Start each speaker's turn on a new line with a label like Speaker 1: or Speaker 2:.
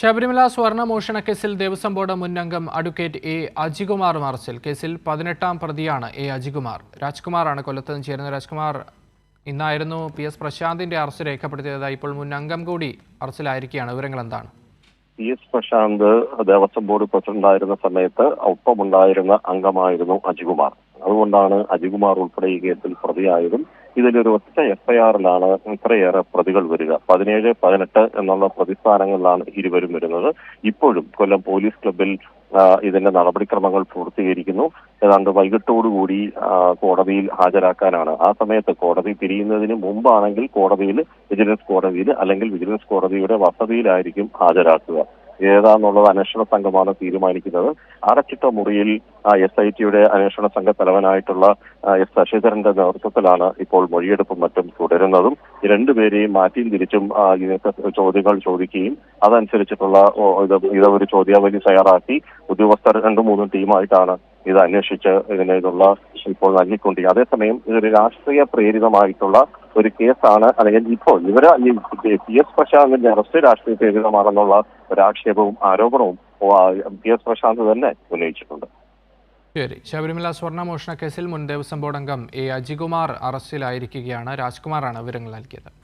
Speaker 1: ശബരിമല സ്വർണ്ണ മോഷണ കേസിൽ ദേവസ്വം ബോർഡ് മുൻ അംഗം അഡ്വക്കേറ്റ് എ അജികുമാറും അറസ്റ്റിൽ. കേസിൽ 18ാം പ്രതിയാണ് എ അജികുമാർ. രാജ്കുമാറാണ് കൊല്ലത്ത് നിന്ന് ചേരുന്നത്. രാജ്കുമാർ, ഇന്നായിരുന്നു PS പ്രശാന്തിന്റെ അറസ്റ്റ് രേഖപ്പെടുത്തിയത്. ഇപ്പോൾ മുൻ അംഗം കൂടി അറസ്റ്റിലായിരിക്കുകയാണ്. വിവരങ്ങൾ എന്താണ്?
Speaker 2: PS പ്രശാന്ത് ദേവസ്വം ബോർഡ് പ്രസിഡന്റായിരുന്ന സമയത്ത് ഒപ്പമുണ്ടായിരുന്ന അംഗമായിരുന്നു അജികുമാർ. അതുകൊണ്ടാണ് അജികുമാർ ഉൾപ്പെടെ ഈ കേസിൽ പ്രതിയായതും. ഇതിലൊരു ഒറ്റ FIR-ലാണ് ഇത്രയേറെ പ്രതികൾ വരിക. 17, 18 എന്നുള്ള പ്രതിസ്ഥാനങ്ങളിലാണ് ഇരുവരും വരുന്നത്. ഇപ്പോഴും കൊല്ലം പോലീസ് ക്ലബിൽ ഇതിന്റെ നടപടിക്രമങ്ങൾ പൂർത്തീകരിക്കുന്നു. ഏതാണ്ട് വൈകിട്ടോടുകൂടി കോടതിയിൽ ഹാജരാക്കാനാണ്. ആ സമയത്ത് കോടതി പിരിയുന്നതിന് മുമ്പാണെങ്കിൽ വിജിലൻസ് കോടതിയിൽ അല്ലെങ്കിൽ വിജിലൻസ് കോടതിയുടെ വസതിയിലായിരിക്കും ഹാജരാക്കുക. ഏതാന്നുള്ളത് അന്വേഷണ സംഘമാണ് തീരുമാനിക്കുന്നത്. അടച്ചിട്ട മുറിയിൽ SIT-യുടെ അന്വേഷണ സംഘ തലവനായിട്ടുള്ള S ശശിധരന്റെ നേതൃത്വത്തിലാണ് ഇപ്പോൾ മൊഴിയെടുപ്പും മറ്റും തുടരുന്നതും. രണ്ടുപേരെയും മാറ്റിയും തിരിച്ചും ചോദ്യങ്ങൾ ചോദിക്കുകയും അതനുസരിച്ചിട്ടുള്ള ഒരു ചോദ്യാവലി തയ്യാറാക്കി ഉദ്യോഗസ്ഥർ 2-3 ടീമായിട്ടാണ് ഇത് അന്വേഷിച്ച് ഇതിനുള്ള ഇപ്പോൾ നൽകിക്കൊണ്ടിരിക്കുന്നത്. അതേസമയം ഇതൊരു രാഷ്ട്രീയ പ്രേരിതമായിട്ടുള്ള ഒരു കേസാണ്. അല്ലെങ്കിൽ ഇപ്പോൾ PS പ്രശാന്തിന്റെ അറസ്റ്റ് രാഷ്ട്രീയ പ്രേരിതമാണെന്നുള്ള ഒരാക്ഷേപവും ആരോപണവും PS പ്രശാന്ത് തന്നെ ഉന്നയിച്ചിട്ടുണ്ട്.
Speaker 1: ശരി. ശബരിമല സ്വർണ്ണ മോഷണ കേസിൽ മുൻ ദേവസ്വം ബോർഡ് അംഗം എ അജികുമാർ അറസ്റ്റിലായിരിക്കുകയാണ്. രാജ്കുമാറാണ് വിവരങ്ങൾ നൽകിയത്.